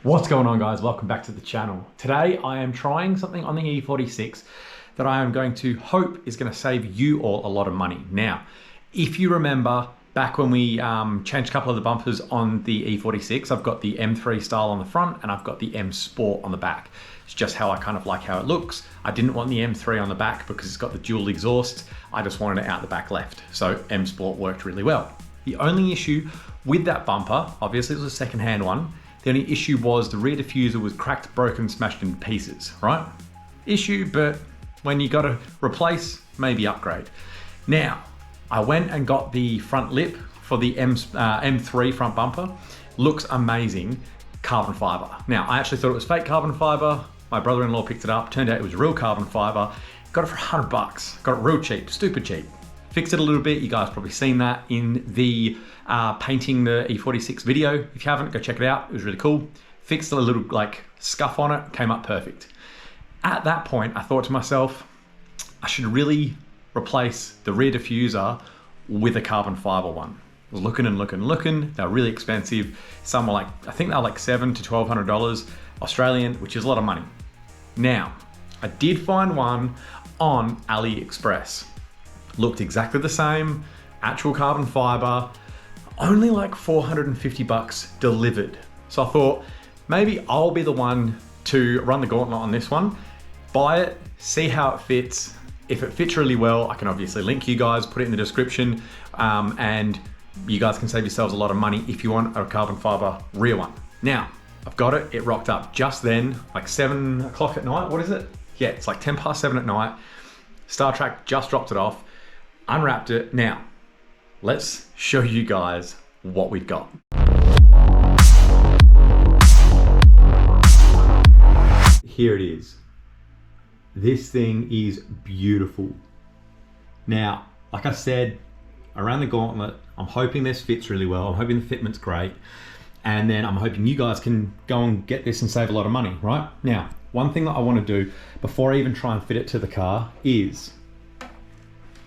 What's going on, guys? Welcome back to the channel. Today I am trying something on the E46 that I am going to hope is going to save you all a lot of money. Now, if you remember back when we changed a couple of the bumpers on the E46, I've got the M3 style on the front and I've got the M Sport on the back. It's just how I kind of like how it looks. I didn't want the M3 on the back because it's got the dual exhaust. I just wanted it out the back left. So M Sport worked really well. The only issue with that bumper, obviously it was a second-hand one, the only issue was the rear diffuser was cracked, broken, smashed into pieces, right? Issue, but when you gotta replace, maybe upgrade. Now, I went and got the front lip for the M3 front bumper. Looks amazing, carbon fiber. Now, I actually thought it was fake carbon fiber. My brother-in-law picked it up, turned out it was real carbon fiber. Got it for $100, got it real cheap, stupid cheap. Fixed it a little bit, you guys probably seen that in the painting the E46 video. If you haven't, go check it out, it was really cool. Fixed a little like scuff on it, came up perfect. At that point, I thought to myself, I should really replace the rear diffuser with a carbon fiber one. I was looking and looking and looking, they were really expensive. Some were like, I think they were like $700 to $1,200 Australian, which is a lot of money. Now, I did find one on Aliexpress. Looked exactly the same, actual carbon fiber, only like $450 delivered. So I thought maybe I'll be the one to run the gauntlet on this one, buy it, see how it fits. If it fits really well, I can obviously link you guys, put it in the description, and you guys can save yourselves a lot of money if you want a carbon fiber rear one. Now, I've got it, it rocked up just then, like 7 o'clock at night, what is it? Yeah, it's like 10 past 7 at night. Star Trek just dropped it off. Unwrapped it. Now, let's show you guys what we've got. Here it is. This thing is beautiful. Now, like I said, I ran the gauntlet. I'm hoping this fits really well. I'm hoping the fitment's great. And then I'm hoping you guys can go and get this and save a lot of money, right? Now, one thing that I want to do before I even try and fit it to the car is,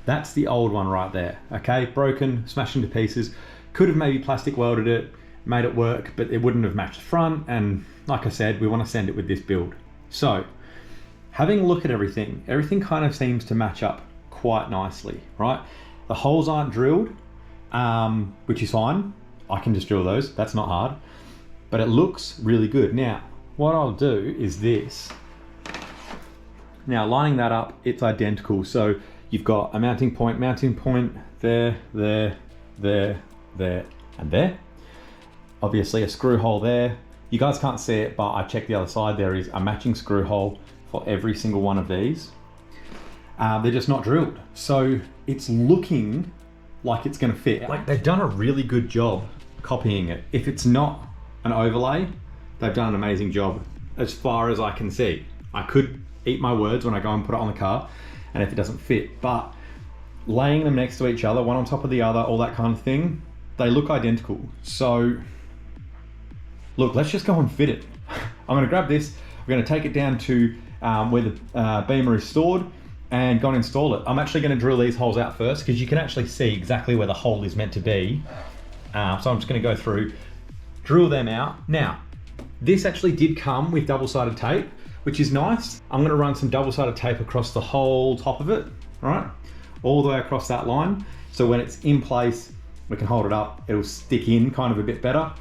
that's the old one right there, okay? Broken, smashed into pieces. Could have maybe plastic welded it, made it work, but it wouldn't have matched the front. And like I said, we want to send it with this build. So, having a look at everything kind of seems to match up quite nicely, right? The holes aren't drilled, which is fine. I can just drill those, that's not hard. But it looks really good. Now, what I'll do is this. Now, lining that up, it's identical. So, you've got a mounting point there, there, there, there, and there. Obviously a screw hole there. You guys can't see it, but I checked the other side. There is a matching screw hole for every single one of these. They're just not drilled. So it's looking like it's gonna fit. Like, they've done a really good job copying it. If it's not an overlay, they've done an amazing job as far as I can see. I could eat my words when I go and put it on the car, and if it doesn't fit, but laying them next to each other, one on top of the other, all that kind of thing, they look identical. So look, let's just go and fit it. I'm gonna grab this, we're gonna take it down to where the beamer is stored and go and install it. I'm actually gonna drill these holes out first because you can actually see exactly where the hole is meant to be. So I'm just gonna go through, drill them out. Now, this actually did come with double-sided tape, which is nice. I'm gonna run some double-sided tape across the whole top of it, all right? All the way across that line. So when it's in place, we can hold it up, it'll stick in kind of a bit better.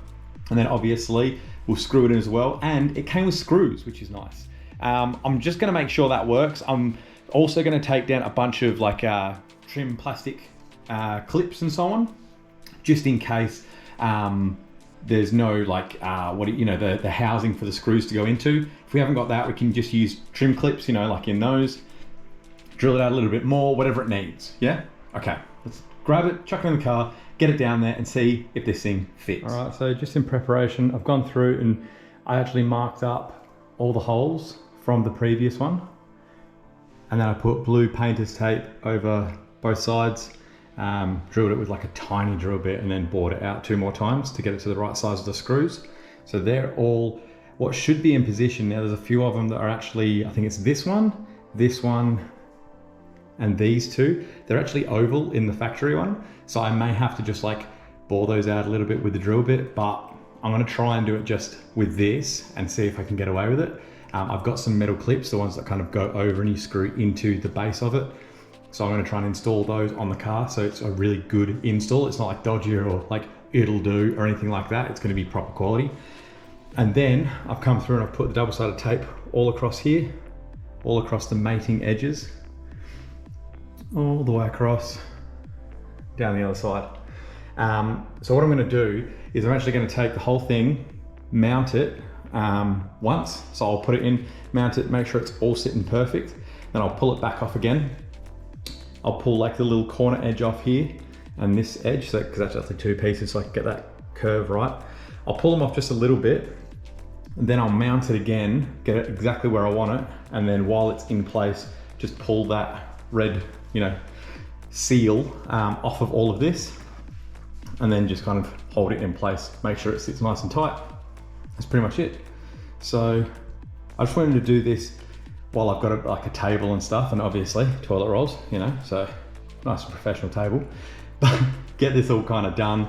And then obviously, we'll screw it in as well. And it came with screws, which is nice. I'm just gonna make sure that works. I'm also gonna take down a bunch of like trim plastic clips and so on, just in case there's no like, the housing for the screws to go into. If we haven't got that, we can just use trim clips, like in those, drill it out a little bit more, whatever it needs, yeah? Okay, let's grab it, chuck it in the car, get it down there and see if this thing fits. All right, so just in preparation, I've gone through and I actually marked up all the holes from the previous one. And then I put blue painter's tape over both sides, drilled it with like a tiny drill bit and then bored it out 2 more times to get it to the right size of the screws. So they're all what should be in position. Now there's a few of them that are actually, I think it's this one, and these two. They're actually oval in the factory one. So I may have to just like bore those out a little bit with the drill bit, but I'm gonna try and do it just with this and see if I can get away with it. I've got some metal clips, the ones that kind of go over and you screw into the base of it. So I'm gonna try and install those on the car so it's a really good install. It's not like dodgy or like it'll do or anything like that. It's gonna be proper quality. And then I've come through and I've put the double-sided tape all across here, all across the mating edges, all the way across, down the other side. So what I'm gonna do is I'm actually gonna take the whole thing, mount it once. So I'll put it in, mount it, make sure it's all sitting perfect. Then I'll pull it back off again. I'll pull like the little corner edge off here and this edge, so because that's actually 2 pieces, so I can get that curve right. I'll pull them off just a little bit, and then I'll mount it again, get it exactly where I want it, and then while it's in place, just pull that red, you know, seal off of all of this, and then just kind of hold it in place, make sure it sits nice and tight. That's pretty much it. So I just wanted to do this while I've got like a table and stuff, and obviously toilet rolls, you know, so nice and professional table. But get this all kind of done,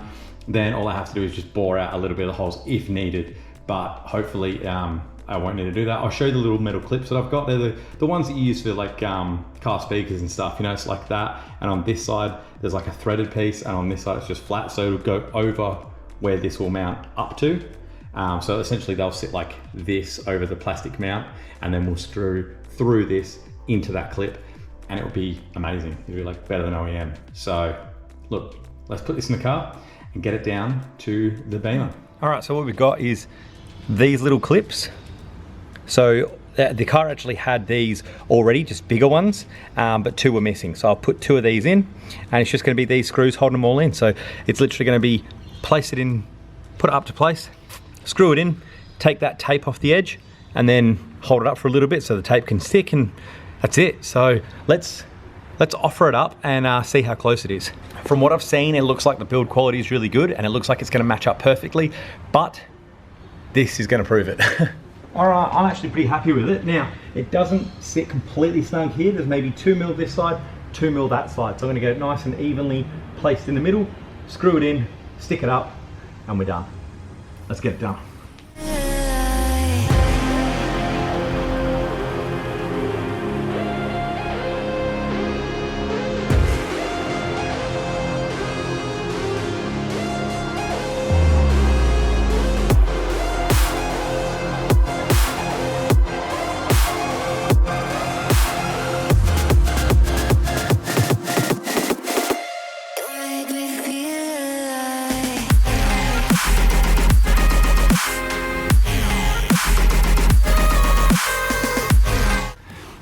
then all I have to do is just bore out a little bit of the holes if needed, but hopefully I won't need to do that. I'll show you the little metal clips that I've got. They're the ones that you use for like car speakers and stuff, you know, it's like that. And on this side, there's like a threaded piece, and on this side, it's just flat. So it'll go over where this will mount up to. So essentially they'll sit like this over the plastic mount, and then we'll screw through this into that clip, and it will be amazing. It'll be like better than OEM. So look, let's put this in the car and get it down to the Beamer. All right, so what we've got is these little clips. So the car actually had these already, just bigger ones, but 2 were missing. So I'll put 2 of these in, and it's just gonna be these screws holding them all in. So it's literally gonna be place it in, put it up to place, screw it in, take that tape off the edge, and then hold it up for a little bit so the tape can stick, and that's it. So let's offer it up and see how close it is. From what I've seen, it looks like the build quality is really good, and it looks like it's gonna match up perfectly, but this is gonna prove it. All right, I'm actually pretty happy with it. Now, it doesn't sit completely snug here. There's maybe 2 mil this side, 2 mil that side. So I'm gonna get it nice and evenly placed in the middle, screw it in, stick it up, and we're done. Let's get it done.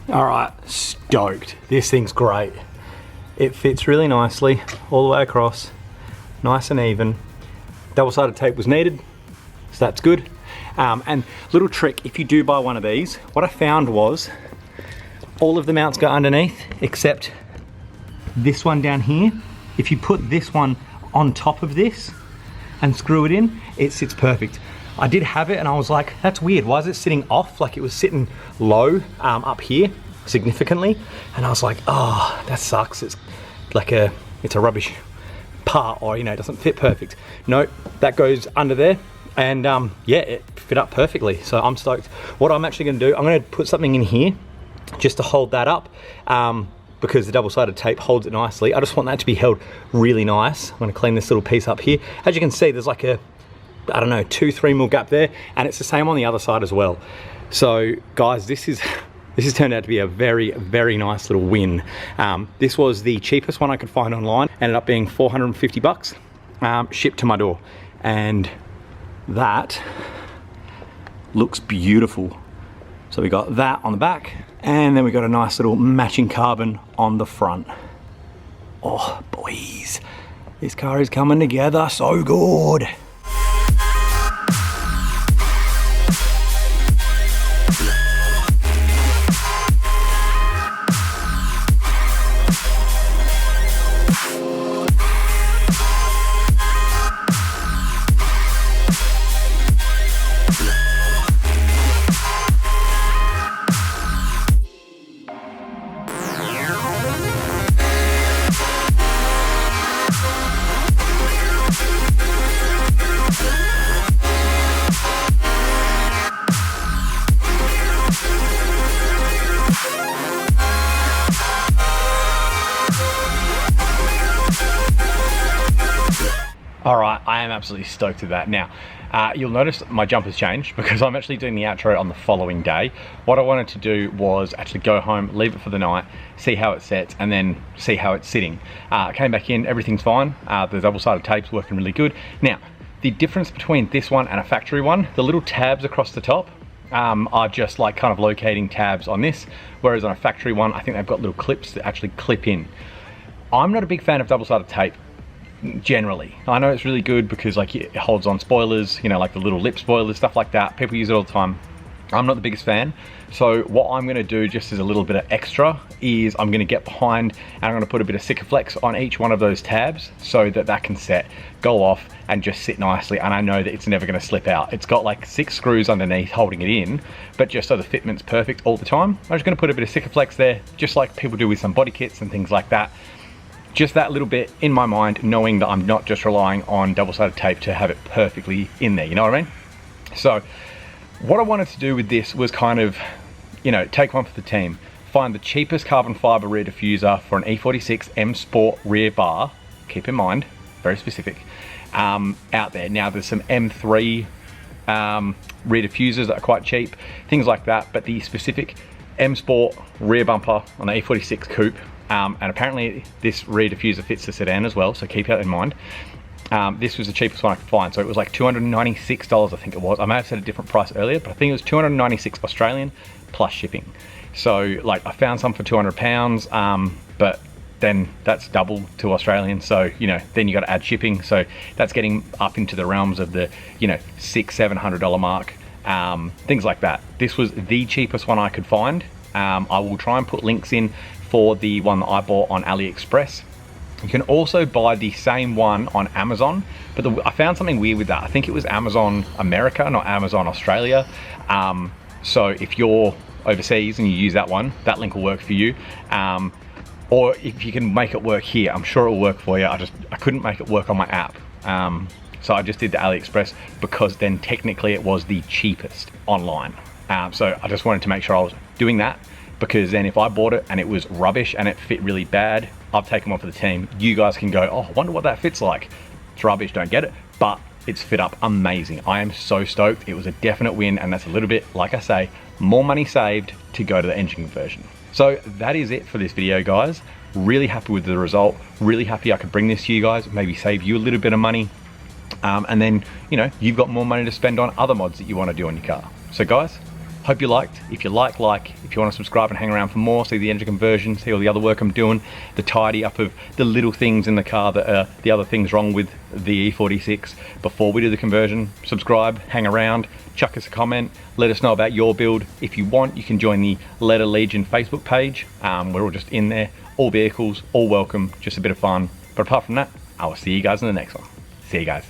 All right, stoked. This thing's great. It fits really nicely all the way across, nice and even. Double-sided tape was needed, so that's good. And little trick, if you do buy one of these, what I found was all of the mounts go underneath except this one down here. If you put this one on top of this and screw it in, it sits perfect. I did have it and I was like, that's weird. Why is it sitting off? Like it was sitting low up here significantly. And I was like, oh, that sucks. It's like it's a rubbish part, or, you know, it doesn't fit perfect. No, that goes under there. And yeah, it fit up perfectly. So I'm stoked. What I'm actually gonna do, I'm gonna put something in here just to hold that up. Because the double-sided tape holds it nicely. I just want that to be held really nice. I'm gonna clean this little piece up here. As you can see, there's like a, I don't know, 2-3 mil gap there, and it's the same on the other side as well. So guys, this has turned out to be a very, very nice little win. This was the cheapest one I could find online. Ended up being 450 bucks, shipped to my door. And that looks beautiful. So we got that on the back, and then we got a nice little matching carbon on the front. Oh, boys, this car is coming together so good. absolutely stoked with that. Now, you'll notice my jumper's changed because I'm actually doing the outro on the following day. What I wanted to do was actually go home, leave it for the night, see how it sets, and then see how it's sitting. Came back in, everything's fine. The double-sided tape's working really good. Now, the difference between this one and a factory one, the little tabs across the top, are just like kind of locating tabs on this, whereas on a factory one, I think they've got little clips that actually clip in. I'm not a big fan of double-sided tape generally. I know it's really good because like it holds on spoilers, you know, like the little lip spoilers, stuff like that. People use it all the time. I'm not the biggest fan. So what I'm gonna do, just as a little bit of extra, is I'm gonna get behind and I'm gonna put a bit of Sikaflex on each one of those tabs so that that can set, go off, and just sit nicely, and I know that it's never gonna slip out. It's got like 6 screws underneath holding it in, but just so the fitment's perfect all the time, I'm just gonna put a bit of Sikaflex there, just like people do with some body kits and things like that. Just that little bit in my mind, knowing that I'm not just relying on double-sided tape to have it perfectly in there, you know what I mean? So, what I wanted to do with this was kind of, you know, take one for the team. Find the cheapest carbon fiber rear diffuser for an E46 M Sport rear bar. Keep in mind, very specific, out there. Now there's some M3 rear diffusers that are quite cheap, things like that, but the specific M Sport rear bumper on the E46 coupe, and apparently this rear diffuser fits the sedan as well, so keep that in mind. This was the cheapest one I could find, so it was like $296, I think it was. I may have said a different price earlier, but I think it was 296 Australian plus shipping. So like I found some for £200, but then that's double to Australian, so you know, then you got to add shipping, so that's getting up into the realms of the, you know, $600-700 mark, things like that. This was the cheapest one I could find. I will try and put links in for the one that I bought on Aliexpress. You can also buy the same one on Amazon, but I found something weird with that. I think it was Amazon America, not Amazon Australia. So if you're overseas and you use that one, that link will work for you. Or if you can make it work here, I'm sure it will work for you. I couldn't make it work on my app. So I just did the AliExpress because then technically it was the cheapest online. So I just wanted to make sure I was doing that, because then if I bought it and it was rubbish and it fit really bad, I've taken one for the team. You guys can go, oh, I wonder what that fits like. It's rubbish, don't get it, but it's fit up amazing. I am so stoked. It was a definite win, and that's a little bit, like I say, more money saved to go to the engine conversion. So that is it for this video, guys. Really happy with the result. Really happy I could bring this to you guys, maybe save you a little bit of money. And then, you know, you've got more money to spend on other mods that you want to do on your car. So guys, hope you liked. If you like, if you want to subscribe and hang around for more, see the engine conversion, see all the other work I'm doing, the tidy up of the little things in the car that are the other things wrong with the E46 before we do the conversion, subscribe, hang around, chuck us a comment, let us know about your build. If you want, you can join the Letterlegion Facebook page. We're all just in there, all vehicles, all welcome, just a bit of fun. But apart from that, I will see you guys in the next one. See you guys.